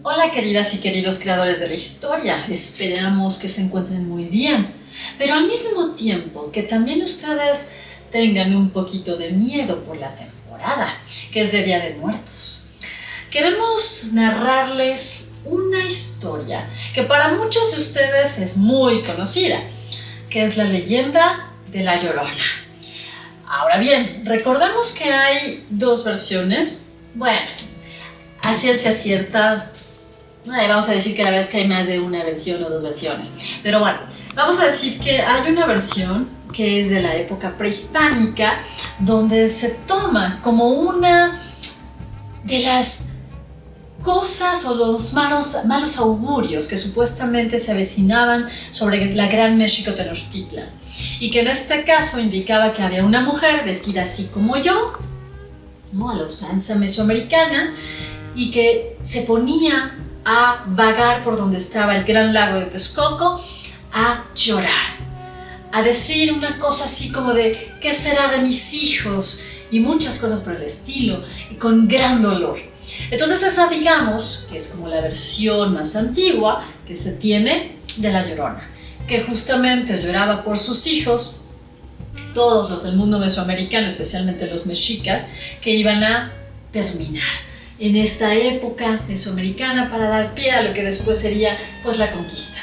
Hola queridas y queridos creadores de la historia, esperamos que se encuentren muy bien, pero al mismo tiempo que también ustedes tengan un poquito de miedo por la temporada, que es de Día de Muertos. Queremos narrarles una historia que para muchos de ustedes es muy conocida, que es la leyenda de La Llorona. Ahora bien, recordemos que hay dos versiones. Bueno, a ciencia cierta, vamos a decir que la verdad es que hay más de una versión o dos versiones. Pero bueno, vamos a decir que hay una versión que es de la época prehispánica, donde se toma como una de las cosas o los malos augurios que supuestamente se avecinaban sobre la gran México Tenochtitlan, y que en este caso indicaba que había una mujer vestida así como yo, ¿no?, a la usanza mesoamericana, y que se ponía a vagar por donde estaba el gran lago de Texcoco, a llorar, a decir una cosa así como de ¿qué será de mis hijos? Y muchas cosas por el estilo, y con gran dolor. Entonces esa, digamos, que es como la versión más antigua que se tiene de La Llorona, que justamente lloraba por sus hijos, todos los del mundo mesoamericano, especialmente los mexicas, que iban a terminar en esta época mesoamericana para dar pie a lo que después sería pues la conquista.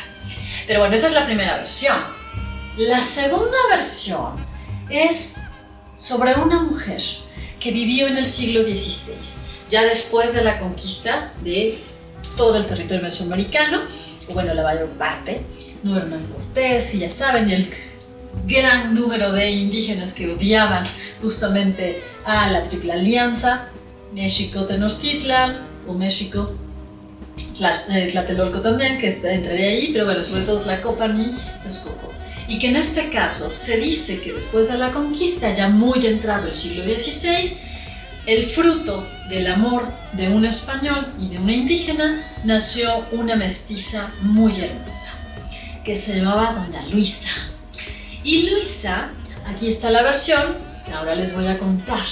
Pero bueno, esa es la primera versión. La segunda versión es sobre una mujer que vivió en el siglo XVI, ya después de la conquista de todo el territorio mesoamericano, o bueno, la mayor parte, no Hernán Cortés, y ya saben, el gran número de indígenas que odiaban justamente a la Triple Alianza, México Tenochtitlan o México Tlatelolco también, que entraría ahí, pero bueno, sobre todo Tlacopan y Texcoco. Y que en este caso se dice que después de la conquista, ya muy entrado el siglo XVI, el fruto del amor de un español y de una indígena, nació una mestiza muy hermosa, que se llamaba Doña Luisa. Y Luisa, aquí está la versión que ahora les voy a contar,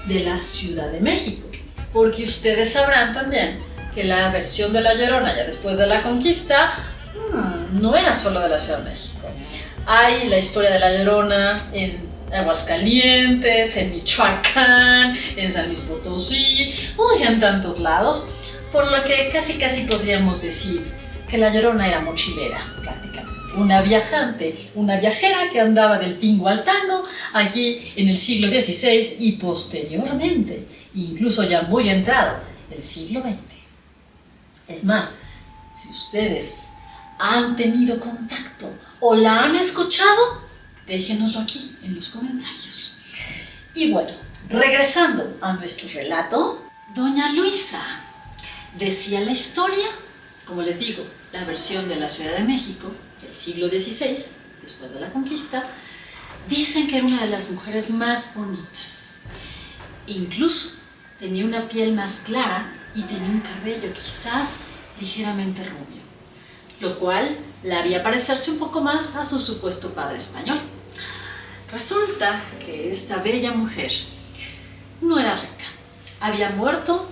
de la Ciudad de México, porque ustedes sabrán también que la versión de La Llorona ya después de la conquista no era solo de la Ciudad de México. Hay la historia de La Llorona en Aguascalientes, en Michoacán, en San Luis Potosí, en tantos lados, por lo que casi podríamos decir que La Llorona era mochilera prácticamente. Una viajante, una viajera que andaba del tingo al tango allí en el siglo XVI y posteriormente, incluso ya muy entrado, el siglo XX. Es más, si ustedes han tenido contacto o la han escuchado, déjenoslo aquí en los comentarios. Y bueno, regresando a nuestro relato, Doña Luisa decía la historia, como les digo, la versión de la Ciudad de México del siglo XVI, después de la conquista. Dicen que era una de las mujeres más bonitas. Incluso tenía una piel más clara y tenía un cabello quizás ligeramente rubio, lo cual la haría parecerse un poco más a su supuesto padre español. Resulta que esta bella mujer no era rica. Había muerto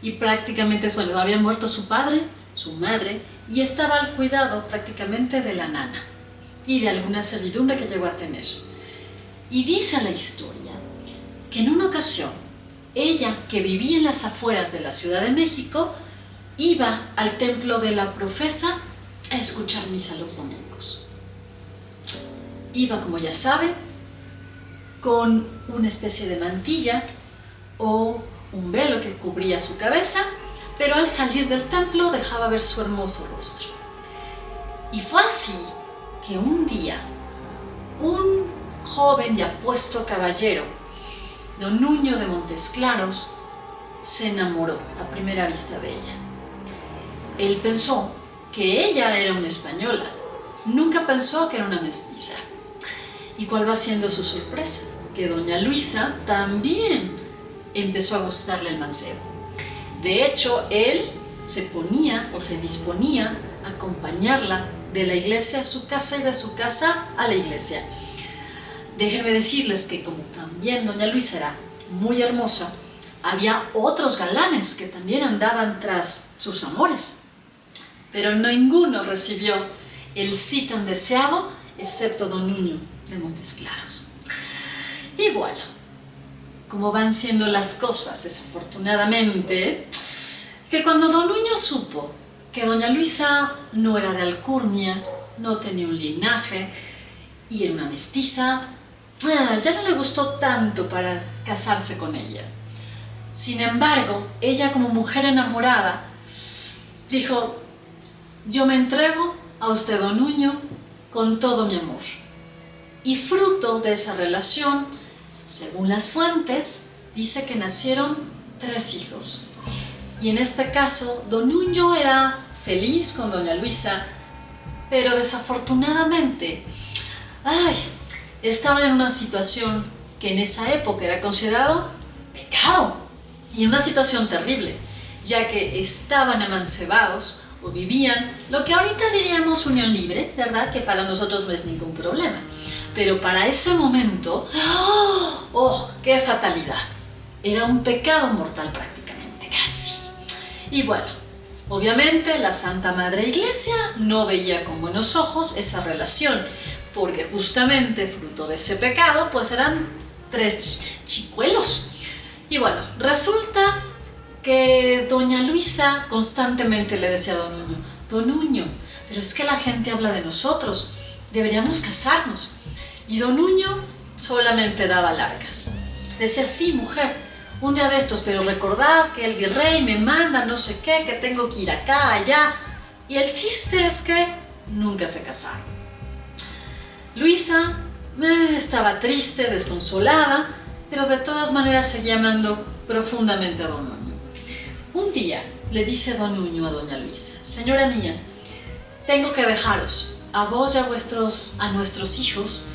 y prácticamente, bueno, había muerto su padre, su madre, y estaba al cuidado prácticamente de la nana y de alguna servidumbre que llegó a tener. Y dice la historia que en una ocasión, ella, que vivía en las afueras de la Ciudad de México, iba al templo de la Profesa a escuchar misa los domingos. Iba, como ya sabe, con una especie de mantilla o un velo que cubría su cabeza, pero al salir del templo dejaba ver su hermoso rostro. Y fue así que un día, un joven y apuesto caballero, don Nuño de Montes Claros, se enamoró a primera vista de ella. Él pensó que ella era una española, nunca pensó que era una mestiza. ¿Y cuál va siendo su sorpresa? Que doña Luisa también empezó a gustarle el mancebo. De hecho, él se ponía o se disponía a acompañarla de la iglesia a su casa y de su casa a la iglesia. Déjenme decirles que como también doña Luisa era muy hermosa, había otros galanes que también andaban tras sus amores. Pero ninguno recibió el sí tan deseado, excepto don Nuño de Montesclaros. Y bueno, como van siendo las cosas, desafortunadamente, que cuando don Nuño supo que doña Luisa no era de alcurnia, no tenía un linaje y era una mestiza, ya no le gustó tanto para casarse con ella. Sin embargo, ella como mujer enamorada dijo: yo me entrego a usted, don Nuño, con todo mi amor. Y fruto de esa relación, según las fuentes, dice que nacieron 3 hijos. Y en este caso, don Nuño era feliz con doña Luisa, pero desafortunadamente, estaban en una situación que en esa época era considerado pecado, y en una situación terrible, ya que estaban amancebados o vivían lo que ahorita diríamos unión libre, ¿verdad? Que para nosotros no es ningún problema. Pero para ese momento, ¡oh, qué fatalidad! Era un pecado mortal prácticamente, casi. Y bueno, obviamente la Santa Madre Iglesia no veía con buenos ojos esa relación, porque justamente fruto de ese pecado, pues eran 3 chicuelos. Y bueno, resulta que doña Luisa constantemente le decía a don Nuño, pero es que la gente habla de nosotros, deberíamos casarnos. Y don Nuño solamente daba largas. Decía: sí, mujer, un día de estos, pero recordad que el virrey me manda no sé qué, que tengo que ir acá, allá. Y el chiste es que nunca se casaron. Luisa estaba triste, desconsolada, pero de todas maneras seguía amando profundamente a don Nuño. Un día le dice don Nuño a doña Luisa: señora mía, tengo que dejaros, a vos y a nuestros hijos,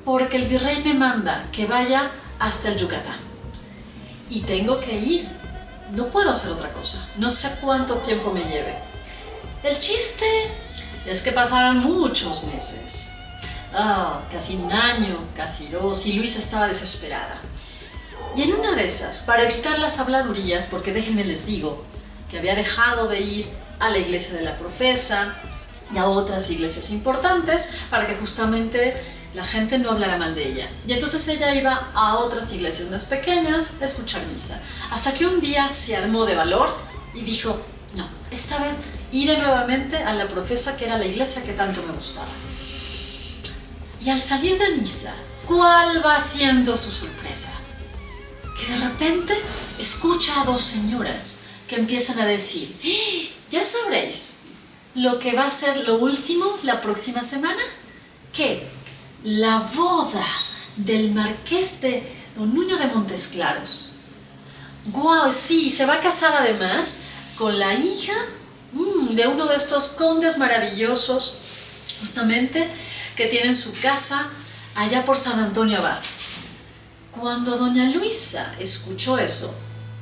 porque el virrey me manda que vaya hasta el Yucatán. Y tengo que ir, no puedo hacer otra cosa, no sé cuánto tiempo me lleve. El chiste es que pasaron muchos meses, casi 1 año, casi 2, y Luisa estaba desesperada. Y en una de esas, para evitar las habladurías, porque déjenme les digo que había dejado de ir a la iglesia de la profesa y a otras iglesias importantes para que justamente la gente no hablara mal de ella. Y entonces ella iba a otras iglesias más pequeñas a escuchar misa. Hasta que un día se armó de valor y dijo: no, esta vez iré nuevamente a la profesa, que era la iglesia que tanto me gustaba. Y al salir de misa, ¿cuál va siendo su sorpresa? Que de repente escucha a 2 señoras que empiezan a decir: ya sabréis lo que va a ser lo último la próxima semana, que la boda del marqués de don Nuño de Montesclaros. ¡Guau! Sí, se va a casar además con la hija de uno de estos condes maravillosos, justamente, que tienen su casa allá por San Antonio Abad. Cuando doña Luisa escuchó eso,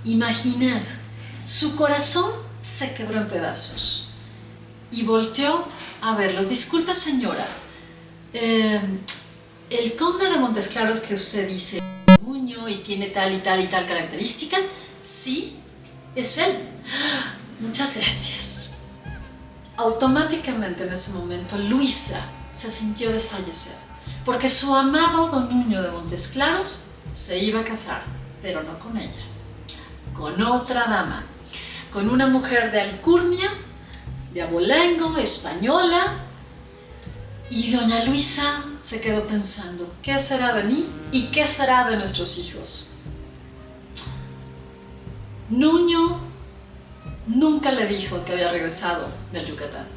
imaginad, su corazón se quebró en pedazos y volteó a verlos. Disculpe, señora, el conde de Montesclaros que usted dice Nuño y tiene tal y tal y tal características, sí, es él. Muchas gracias. Automáticamente en ese momento Luisa se sintió desfallecer, porque su amado don Nuño de Montesclaros se iba a casar, pero no con ella, con otra dama, con una mujer de alcurnia, de abolengo, española. Y doña Luisa se quedó pensando: ¿qué será de mí y qué será de nuestros hijos? Nuño nunca le dijo que había regresado del Yucatán.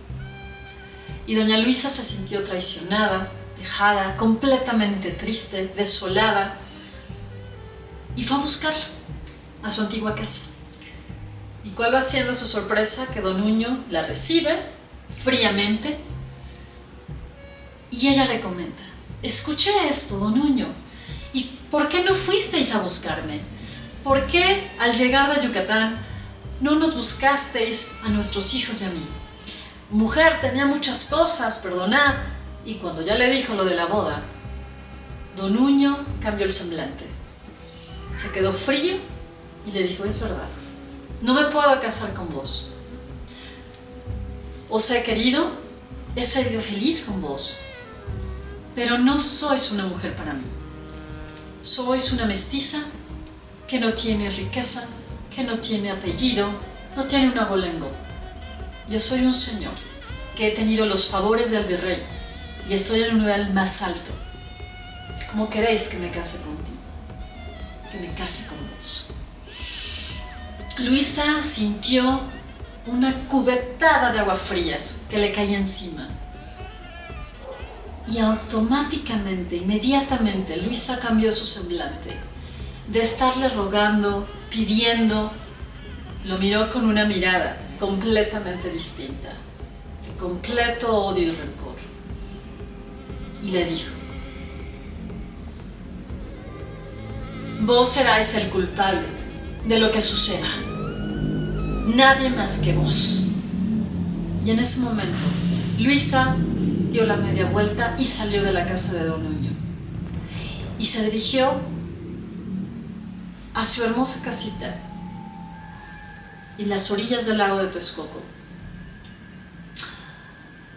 Y doña Luisa se sintió traicionada, dejada, completamente triste, desolada, y fue a buscarla a su antigua casa. ¿Y cuál va siendo su sorpresa? Que don Nuño la recibe fríamente y ella le comenta: escuché esto, don Nuño, ¿y por qué no fuisteis a buscarme? ¿Por qué al llegar de Yucatán no nos buscasteis a nuestros hijos y a mí? Mujer, tenía muchas cosas, perdonad. Y cuando ya le dijo lo de la boda, don Nuño cambió el semblante. Se quedó frío y le dijo: es verdad, no me puedo casar con vos, Os he querido, he sido feliz con vos, pero no sois una mujer para mí. Sois una mestiza que no tiene riqueza, que no tiene apellido, no tiene un abolengo. Yo soy un señor que he tenido los favores del virrey y estoy en un nivel más alto. ¿Cómo queréis que me case contigo? Que me case con vos. Luisa sintió una cubetada de agua fría que le caía encima. Y automáticamente, inmediatamente, Luisa cambió su semblante. De estarle rogando, pidiendo, lo miró con una mirada completamente distinta, de completo odio y rencor. Y le dijo: vos seráis el culpable de lo que suceda. Nadie más que vos. Y en ese momento, Luisa dio la media vuelta y salió de la casa de Don Nuño. Y se dirigió a su hermosa casita en las orillas del lago de Texcoco.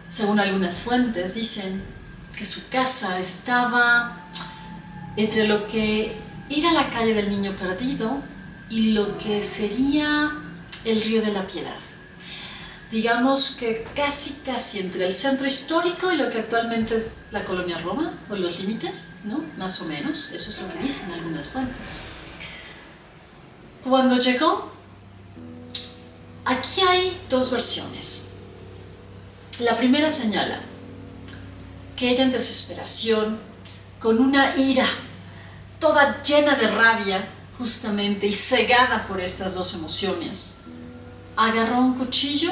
Según algunas fuentes, dicen que su casa estaba entre lo que era la calle del Niño Perdido y lo que sería el Río de la Piedad. Digamos que casi entre el centro histórico y lo que actualmente es la colonia Roma, o los límites, ¿no? Más o menos, eso es lo que dicen algunas fuentes. Cuando llegó, aquí hay dos versiones. La primera señala que ella, en desesperación, con una ira toda llena de rabia, justamente, y cegada por estas dos emociones, agarró un cuchillo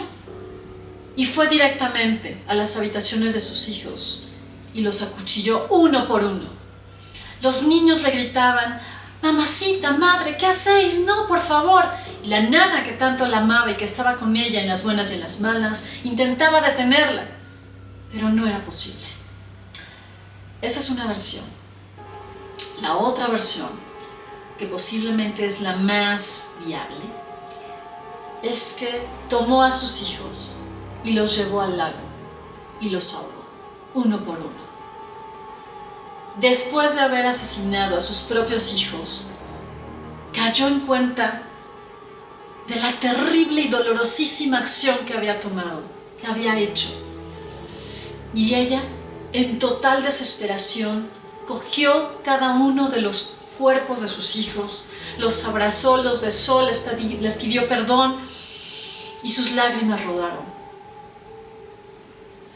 y fue directamente a las habitaciones de sus hijos y los acuchilló uno por uno. Los niños le gritaban: mamacita, madre, ¿qué hacéis? No, por favor. Y la nana, que tanto la amaba y que estaba con ella en las buenas y en las malas, intentaba detenerla, pero no era posible. Esa es una versión. La otra versión, que posiblemente es la más viable, es que tomó a sus hijos y los llevó al lago y los ahogó, uno por uno. Después de haber asesinado a sus propios hijos, cayó en cuenta de la terrible y dolorosísima acción que había tomado, que había hecho. Y ella, en total desesperación, cogió cada uno de los cuerpos de sus hijos, los abrazó, los besó, les pidió perdón, y sus lágrimas rodaron.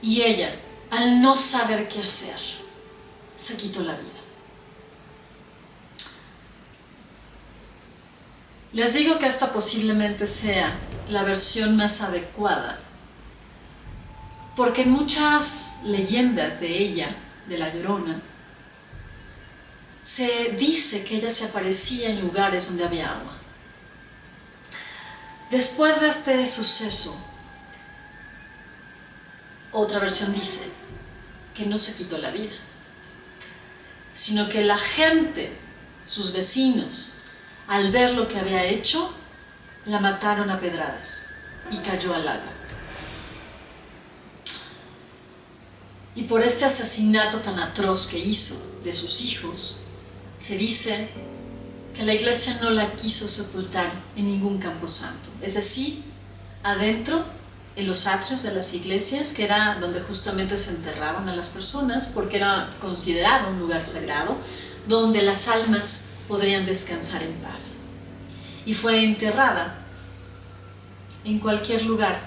Y ella, al no saber qué hacer, se quitó la vida. Les digo que esta posiblemente sea la versión más adecuada, porque en muchas leyendas de ella, de La Llorona, se dice que ella se aparecía en lugares donde había agua. Después de este suceso, otra versión dice que no se quitó la vida, sino que la gente, sus vecinos, al ver lo que había hecho, la mataron a pedradas y cayó al lago. Y por este asesinato tan atroz que hizo de sus hijos, se dice que la iglesia no la quiso sepultar en ningún camposanto, es decir, adentro, en los atrios de las iglesias, que era donde justamente se enterraban a las personas, porque era considerado un lugar sagrado, donde las almas podrían descansar en paz. Y fue enterrada en cualquier lugar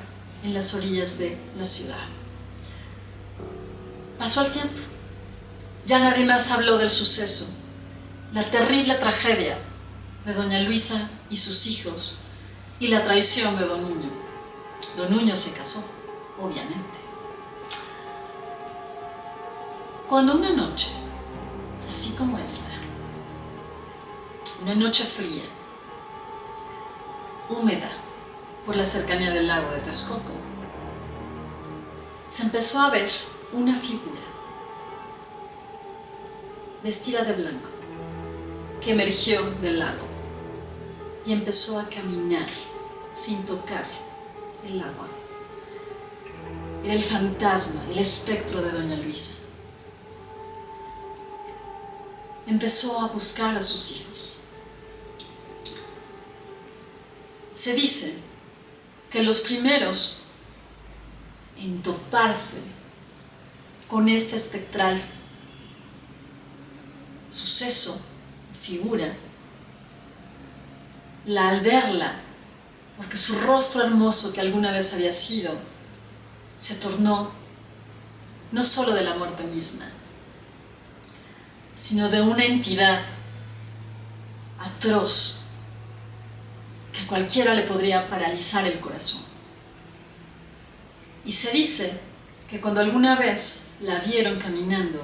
en las orillas de la ciudad. Pasó el tiempo, ya nadie más habló del suceso, la terrible tragedia de doña Luisa y sus hijos y la traición de don Nuño. Don Nuño se casó, obviamente. Cuando una noche, así como esta, una noche fría, húmeda, por la cercanía del lago de Texcoco, se empezó a ver una figura vestida de blanco que emergió del lago y empezó a caminar sin tocar el agua. Era el fantasma, el espectro de doña Luisa. Empezó a buscar a sus hijos. Se dice que los primeros en toparse con este espectral suceso, figura, al verla, porque su rostro hermoso que alguna vez había sido, se tornó no solo de la muerte misma, sino de una entidad atroz que a cualquiera le podría paralizar el corazón. Y se dice que cuando alguna vez la vieron caminando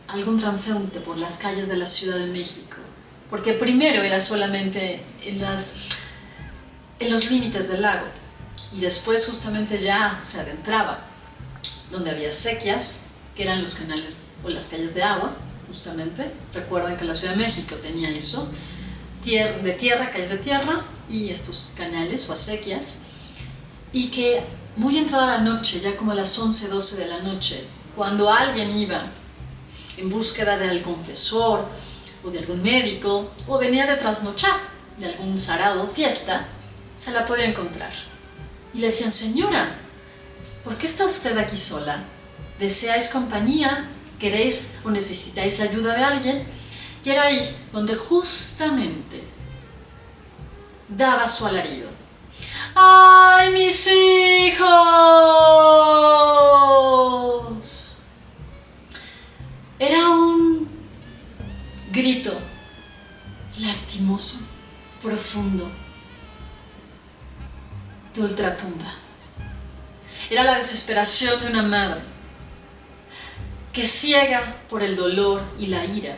algún transeúnte por las calles de la Ciudad de México, porque primero era solamente en los límites del lago y después justamente ya se adentraba donde había acequias, que eran los canales o las calles de agua, justamente. Recuerden que la Ciudad de México tenía eso, calles de tierra y estos canales o acequias, y que muy entrada la noche, ya como a las 11, 12 de la noche, cuando alguien iba en búsqueda de algún confesor o de algún médico, o venía de trasnochar de algún sarao o fiesta, se la podía encontrar. Y le decían: señora, ¿por qué está usted aquí sola? ¿Deseáis compañía? ¿Queréis o necesitáis la ayuda de alguien? Y era ahí donde justamente daba su alarido. ¡Ay, mis hijos! Era un grito lastimoso, profundo, de ultratumba. Era la desesperación de una madre que, ciega por el dolor y la ira,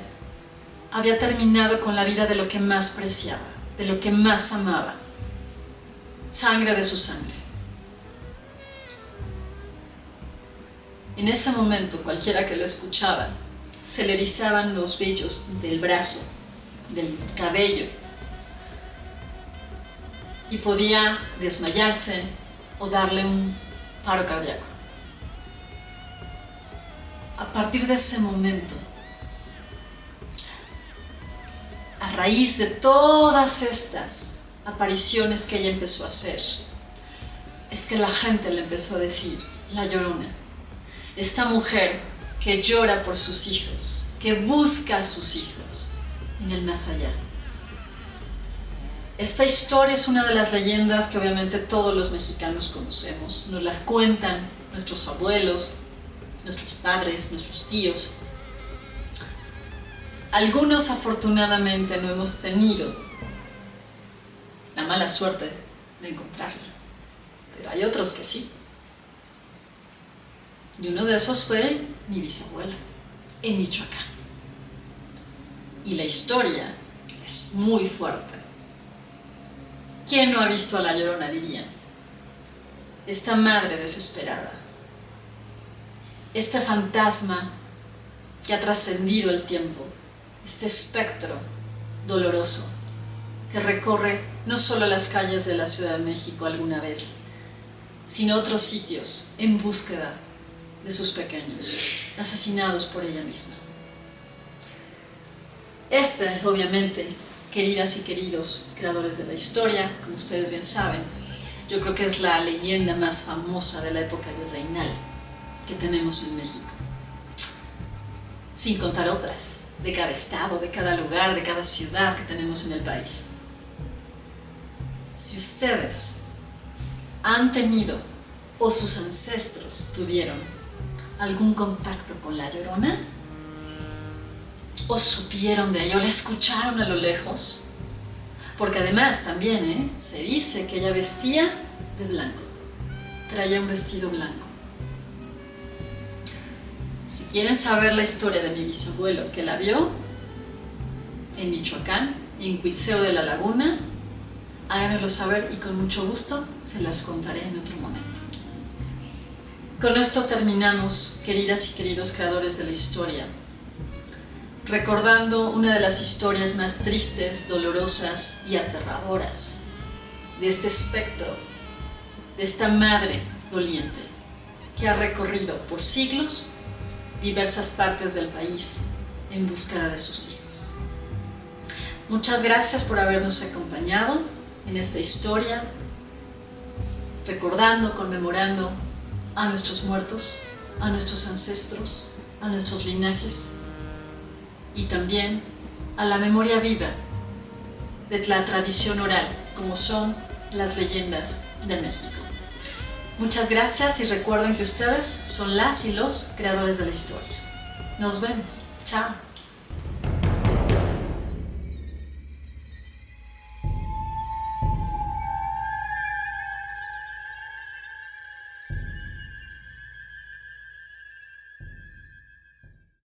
había terminado con la vida de lo que más preciaba, de lo que más amaba, sangre de su sangre. En ese momento, cualquiera que lo escuchaba, se le erizaban los vellos del brazo, del cabello, y podía desmayarse o darle un paro cardíaco. A partir de ese momento, a raíz de todas estas apariciones que ella empezó a hacer, es que la gente le empezó a decir: la Llorona, esta mujer que llora por sus hijos, que busca a sus hijos en el más allá. Esta historia es una de las leyendas que obviamente todos los mexicanos conocemos, nos las cuentan nuestros abuelos, nuestros padres, nuestros tíos. Algunos afortunadamente no hemos tenido la mala suerte de encontrarla, pero hay otros que sí. Y uno de esos fue mi bisabuela, en Michoacán. Y la historia es muy fuerte. ¿Quién no ha visto a la Llorona, dirían? Esta madre desesperada, este fantasma que ha trascendido el tiempo, este espectro doloroso que recorre no solo las calles de la Ciudad de México alguna vez, sino otros sitios en búsqueda de sus pequeños, asesinados por ella misma. Obviamente, queridas y queridos creadores de la historia, como ustedes bien saben, yo creo que es la leyenda más famosa de la época virreinal que tenemos en México. Sin contar otras, de cada estado, de cada lugar, de cada ciudad que tenemos en el país. Si ustedes han tenido, o sus ancestros tuvieron, algún contacto con la Llorona, o supieron de ella, o la escucharon a lo lejos, porque además también se dice que ella vestía de blanco, traía un vestido blanco. Si quieren saber la historia de mi bisabuelo que la vio en Michoacán, en Cuitzeo de la Laguna, háganmelo saber y con mucho gusto se las contaré en otro momento. Con esto terminamos, queridas y queridos creadores de la historia, recordando una de las historias más tristes, dolorosas y aterradoras de este espectro, de esta madre doliente, que ha recorrido por siglos diversas partes del país en búsqueda de sus hijos. Muchas gracias por habernos acompañado en esta historia, recordando, conmemorando a nuestros muertos, a nuestros ancestros, a nuestros linajes y también a la memoria viva de la tradición oral, como son las leyendas de México. Muchas gracias y recuerden que ustedes son las y los creadores de la historia. Nos vemos. Chao.